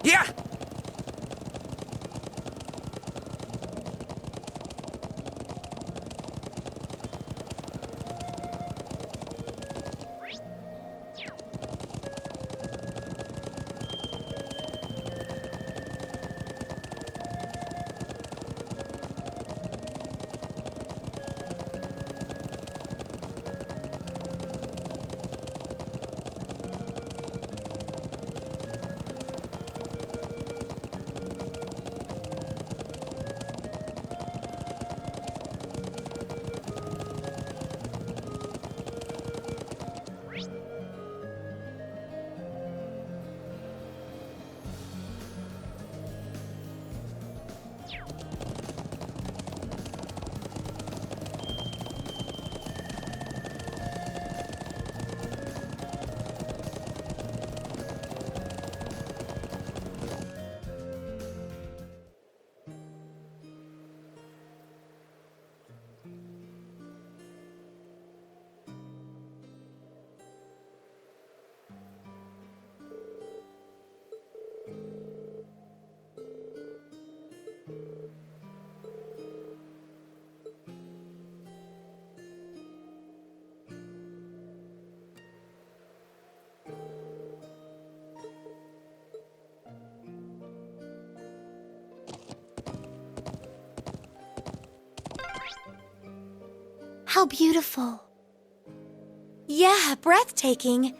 Yeah! How beautiful. Yeah, breathtaking.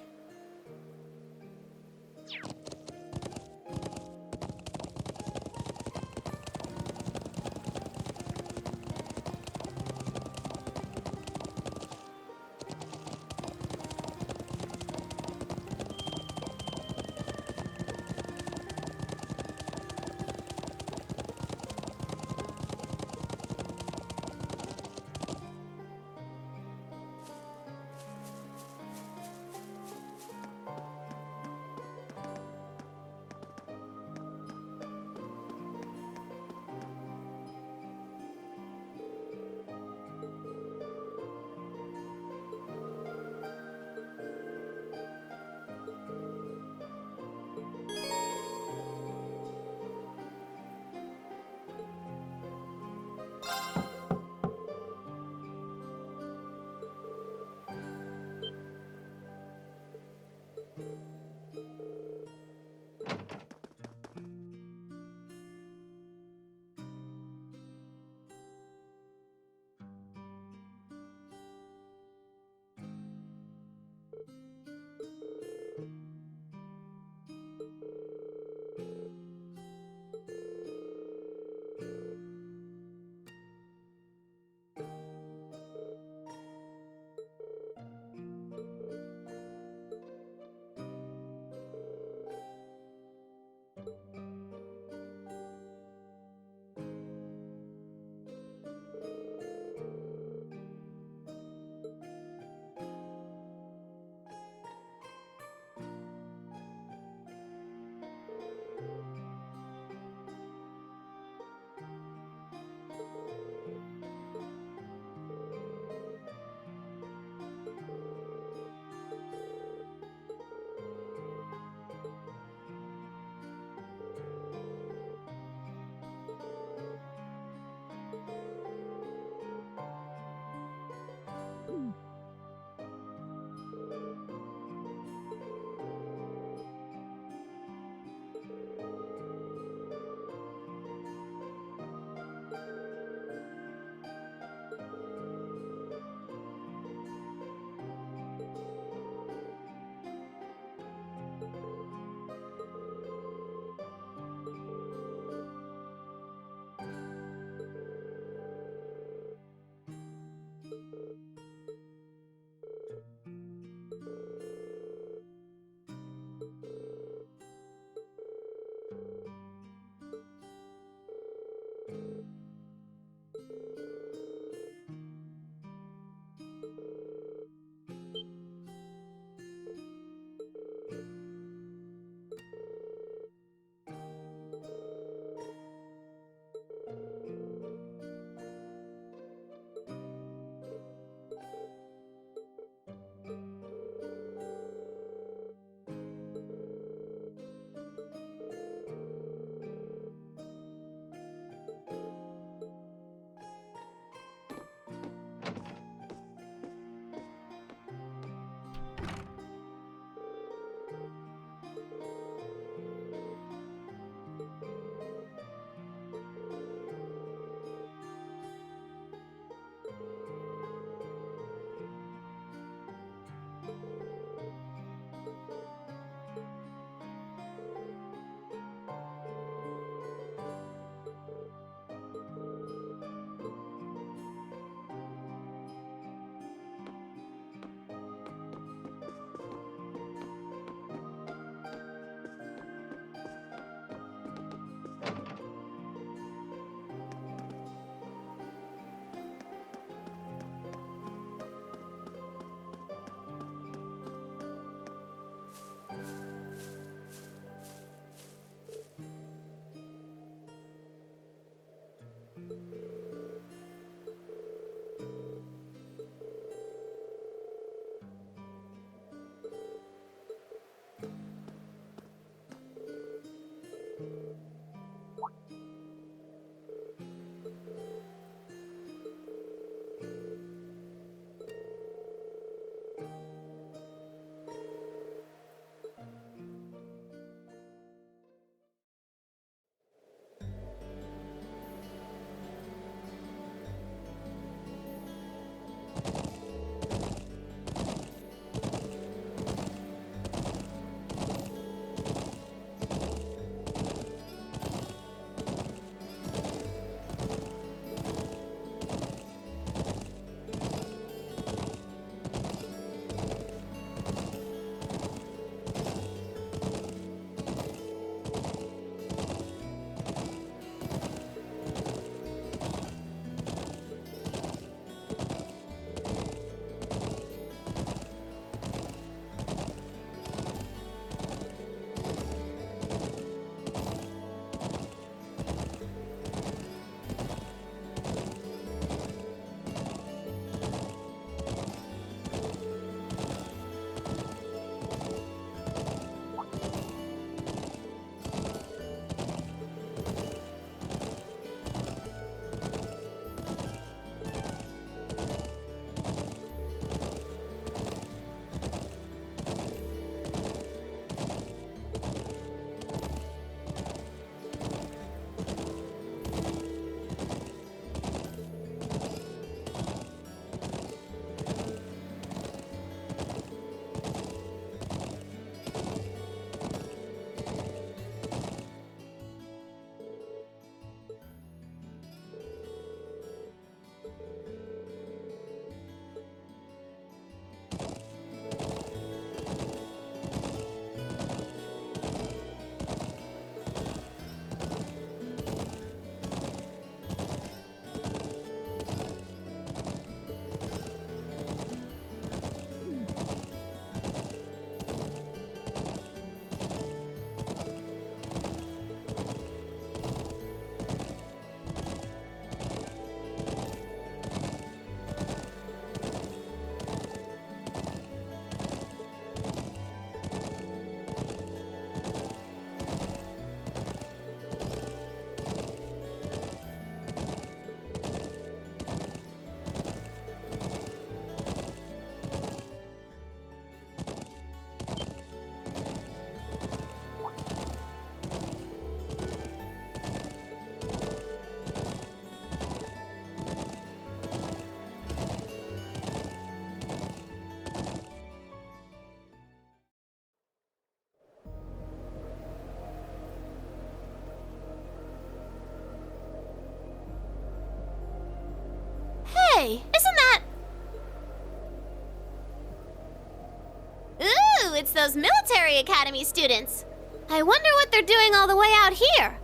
Hey, isn't that... Ooh, it's those military academy students. I wonder what they're doing all the way out here.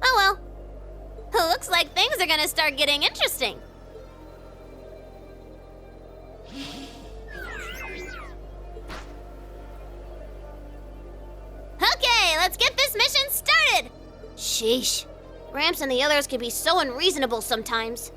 Oh well, Looks like things are gonna start getting interesting. Okay, let's get this mission started! Sheesh. Gramps and the others can be so unreasonable sometimes.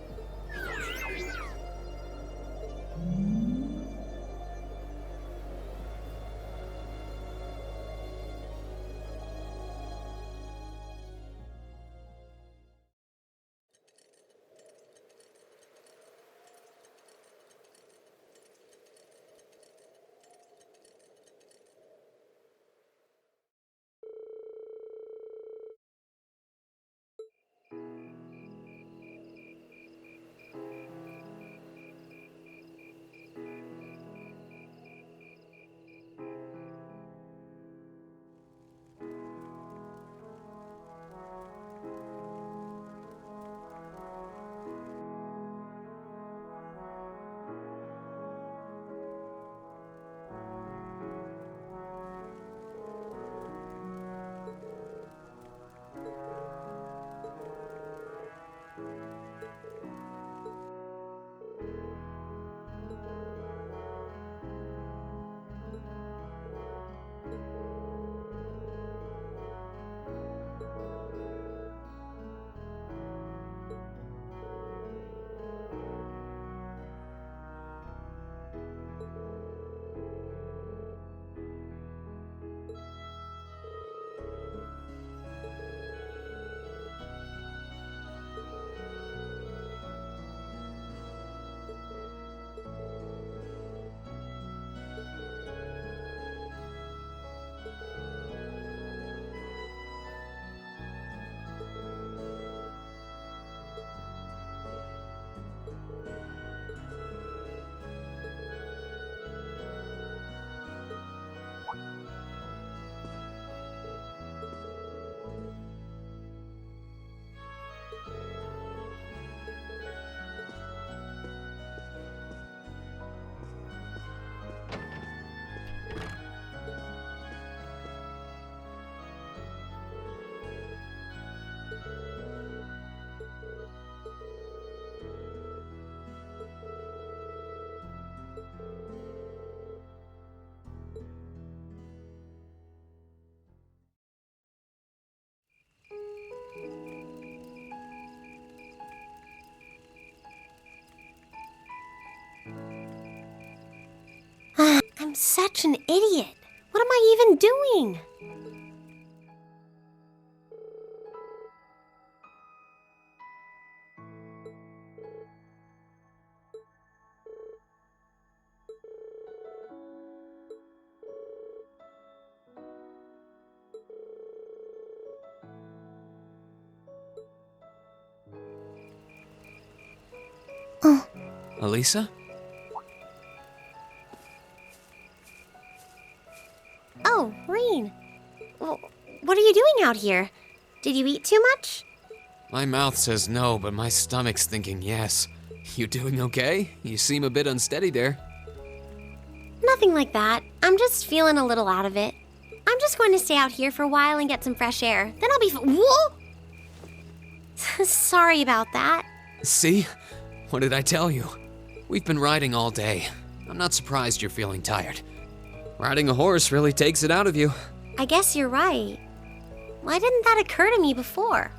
I'm such an idiot. What am I even doing? Elisa? Oh, Reen. What are you doing out here? Did you eat too much? My mouth says no, but my stomach's thinking yes. You doing okay? You seem a bit unsteady there. Nothing like that. I'm just feeling a little out of it. I'm just going to stay out here for a while and get some fresh air. Then I'll be Whoa! Sorry about that. See? What did I tell you? We've been riding all day. I'm not surprised you're feeling tired. Riding a horse really takes it out of you. I guess you're right. Why didn't that occur to me before?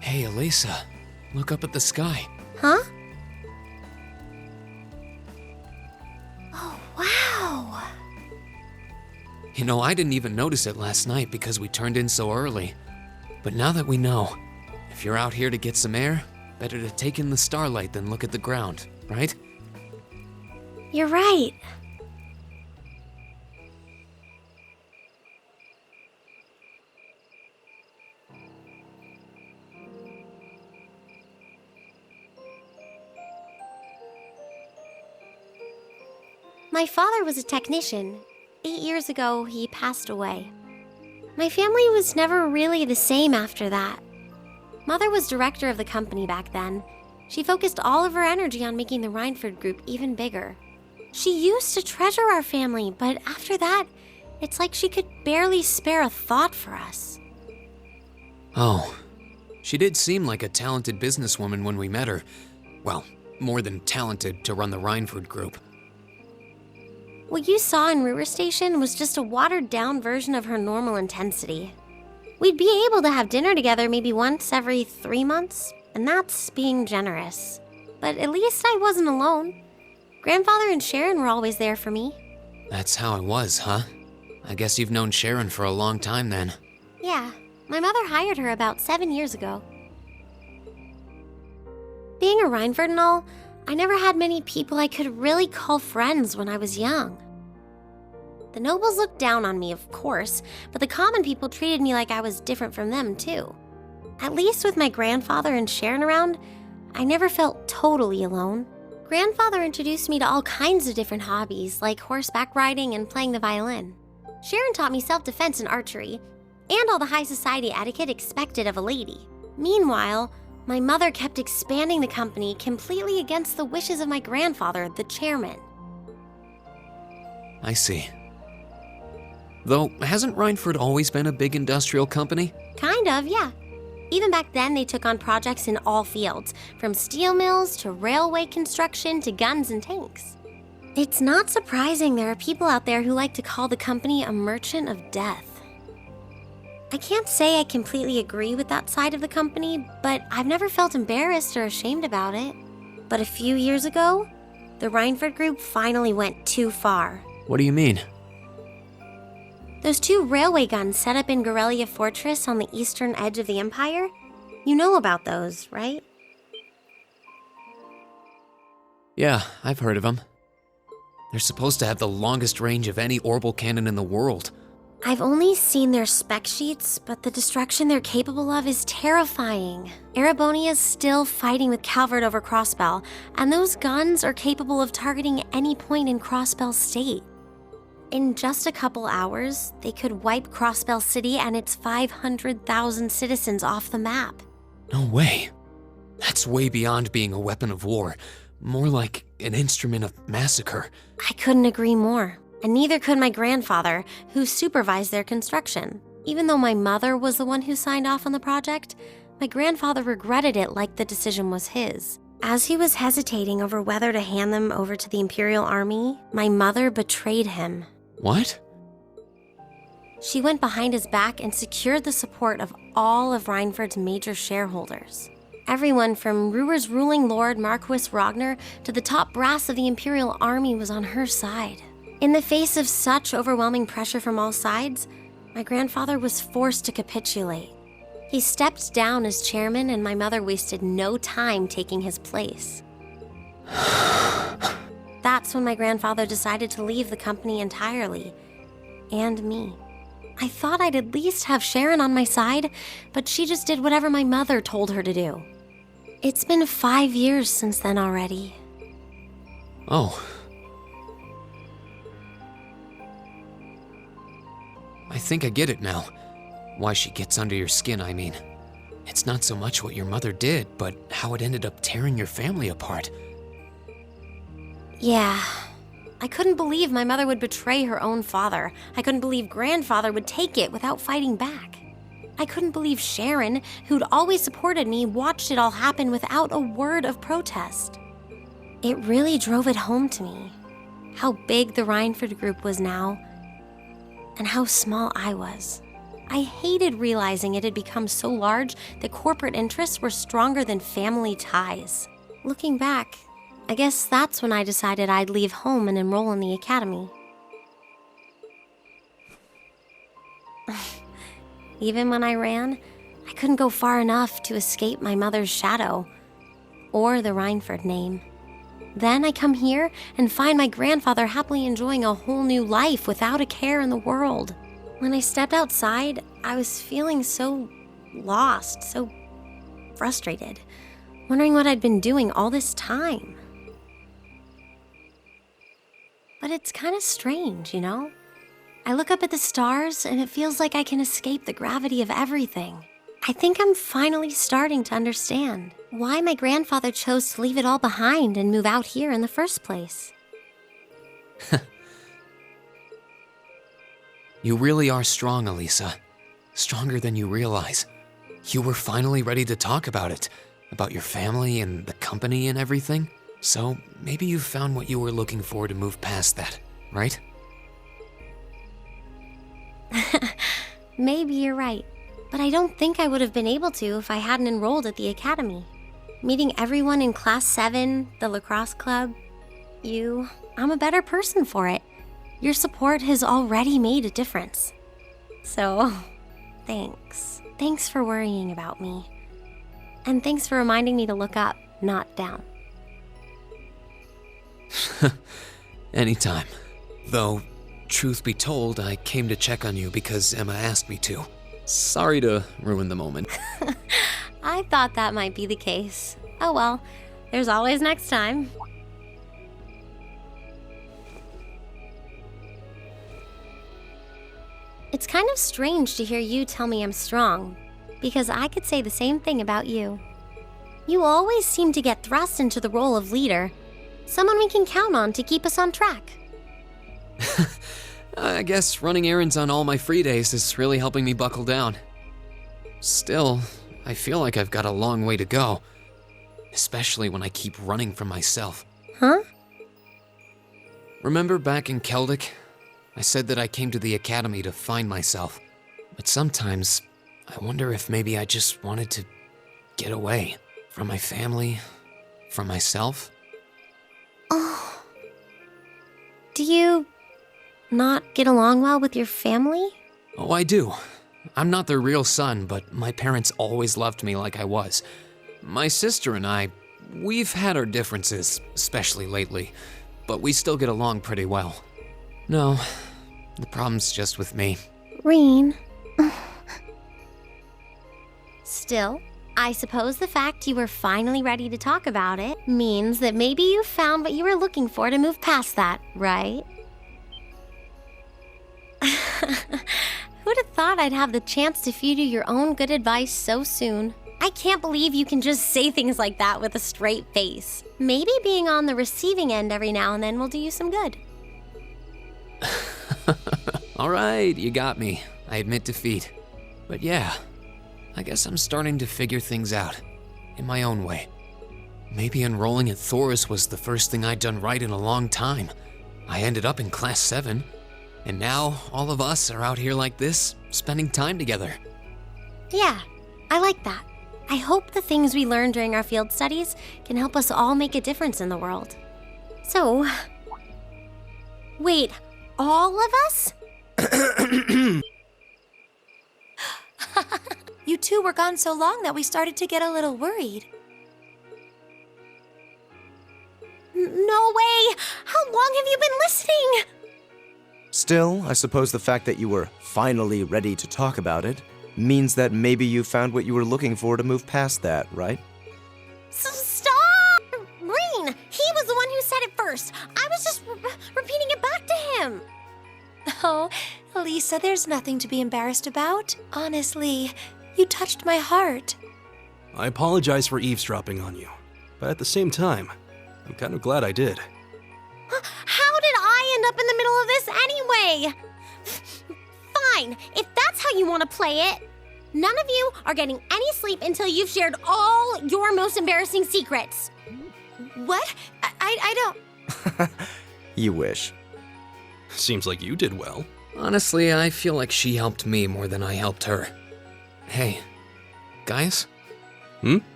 Hey, Elisa. Look up at the sky. Huh? Oh, wow. You know, I didn't even notice it last night because we turned in so early. But now that we know, if you're out here to get some air, better to take in the starlight than look at the ground, right? You're right. My father was a technician. 8 years ago, he passed away. My family was never really the same after that. Mother was director of the company back then. She focused all of her energy on making the Rhineford Group even bigger. She used to treasure our family, but after that, It's like she could barely spare a thought for us. Oh, she did seem like a talented businesswoman when we met her. Well, more than talented to run the Rhineford Group. What you saw in Ruhr Station was just a watered-down version of her normal intensity. We'd be able to have dinner together maybe once every 3 months, and that's being generous. But at least I wasn't alone. Grandfather and Sharon were always there for me. That's how it was, huh? I guess you've known Sharon for a long time then. Yeah, my mother hired her about 7 years ago. Being a Rhineford and all, I never had many people I could really call friends when I was young. The nobles looked down on me, of course, but the common people treated me like I was different from them, too. At least with my grandfather and Sharon around, I never felt totally alone. Grandfather introduced me to all kinds of different hobbies, like horseback riding and playing the violin. Sharon taught me self-defense and archery, and all the high society etiquette expected of a lady. Meanwhile, my mother kept expanding the company completely against the wishes of my grandfather, the chairman. I see. Though, hasn't Rhineford always been a big industrial company? Kind of, yeah. Even back then, they took on projects in all fields, from steel mills to railway construction to guns and tanks. It's not surprising there are people out there who like to call the company a merchant of death. I can't say I completely agree with that side of the company, but I've never felt embarrassed or ashamed about it. But a few years ago, the Rhineford Group finally went too far. What do you mean? Those 2 railway guns set up in Gorelia Fortress on the eastern edge of the Empire? You know about those, right? Yeah, I've heard of them. They're supposed to have the longest range of any orbital cannon in the world. I've only seen their spec sheets, but the destruction they're capable of is terrifying. Erebonia's still fighting with Calvert over Crossbell, and those guns are capable of targeting any point in Crossbell State. In just a couple hours, they could wipe Crossbell City and its 500,000 citizens off the map. No way. That's way beyond being a weapon of war. More like an instrument of massacre. I couldn't agree more. And neither could my grandfather, who supervised their construction. Even though my mother was the one who signed off on the project, my grandfather regretted it like the decision was his. As he was hesitating over whether to hand them over to the Imperial Army, my mother betrayed him. What? She went behind his back and secured the support of all of Rhineford's major shareholders. Everyone from Ruhr's ruling lord Marquis Ragnar to the top brass of the Imperial Army was on her side. In the face of such overwhelming pressure from all sides, my grandfather was forced to capitulate. He stepped down as chairman, and my mother wasted no time taking his place. That's when my grandfather decided to leave the company entirely, and me. I thought I'd at least have Sharon on my side, but she just did whatever my mother told her to do. It's been 5 years since then already. Oh. I think I get it now. Why she gets under your skin, I mean. It's not so much what your mother did, but how it ended up tearing your family apart. Yeah. I couldn't believe my mother would betray her own father. I couldn't believe grandfather would take it without fighting back. I couldn't believe Sharon, who'd always supported me, watched it all happen without a word of protest. It really drove it home to me. How big the Rhineford Group was now, and how small I was. I hated realizing it had become so large that corporate interests were stronger than family ties. Looking back, I guess that's when I decided I'd leave home and enroll in the academy. Even when I ran, I couldn't go far enough to escape my mother's shadow, or the Rhineford name. Then I come here and find my grandfather happily enjoying a whole new life without a care in the world. When I stepped outside, I was feeling so lost, so frustrated, wondering what I'd been doing all this time. But it's kind of strange, you know? I look up at the stars and it feels like I can escape the gravity of everything. I think I'm finally starting to understand why my grandfather chose to leave it all behind and move out here in the first place. You really are strong, Elisa. Stronger than you realize. You were finally ready to talk about it, about your family and the company and everything. So maybe you found what you were looking for to move past that, right? Maybe you're right, but I don't think I would have been able to if I hadn't enrolled at the academy. Meeting everyone in Class 7, the lacrosse club, I'm a better person for it. Your support has already made a difference. So, thanks. Thanks for worrying about me. And thanks for reminding me to look up, not down. Anytime. Though, truth be told, I came to check on you because Emma asked me to. Sorry to ruin the moment. I thought that might be the case. Oh well, there's always next time. It's kind of strange to hear you tell me I'm strong, because I could say the same thing about you. You always seem to get thrust into the role of leader, someone we can count on to keep us on track. I guess running errands on all my free days is really helping me buckle down. Still, I feel like I've got a long way to go, especially when I keep running from myself. Huh? Remember back in Celtic? I said that I came to the academy to find myself. But sometimes, I wonder if maybe I just wanted to get away from my family, from myself. Oh. Do you not get along well with your family? Oh, I do. I'm not their real son, but my parents always loved me like I was. My sister and I, we've had our differences, especially lately, but we still get along pretty well. No, the problem's just with me. Rean. Still, I suppose the fact you were finally ready to talk about it means that maybe you found what you were looking for to move past that, right? Who'd have thought I'd have the chance to feed you your own good advice so soon? I can't believe you can just say things like that with a straight face. Maybe being on the receiving end every now and then will do you some good. All right, you got me. I admit defeat. But yeah, I guess I'm starting to figure things out in my own way. Maybe enrolling at Thoris was the first thing I'd done right in a long time. I ended up in Class 7, and now all of us are out here like this, spending time together. Yeah, I like that. I hope the things we learned during our field studies can help us all make a difference in the world. So, wait, all of us? You two were gone so long that we started to get a little worried. No way! How long have you been listening? Still, I suppose the fact that you were finally ready to talk about it means that maybe you found what you were looking for to move past that, right? Stop! Rean, he was the one who said it first. I was just repeating it back to him. Oh, Lisa, there's nothing to be embarrassed about. Honestly, you touched my heart. I apologize for eavesdropping on you, but at the same time, I'm kind of glad I did. How did I end up in the middle of this anyway? Fine, if that's how you want to play it. None of you are getting any sleep until you've shared all your most embarrassing secrets. What? I don't... You wish. Seems like you did well. Honestly, I feel like she helped me more than I helped her. Hey, guys?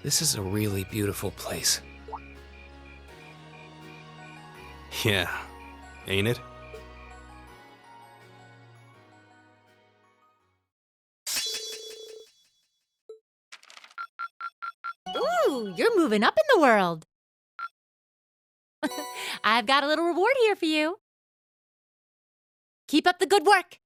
This is a really beautiful place. Yeah, ain't it? Ooh, you're moving up in the world. I've got a little reward here for you. Keep up the good work.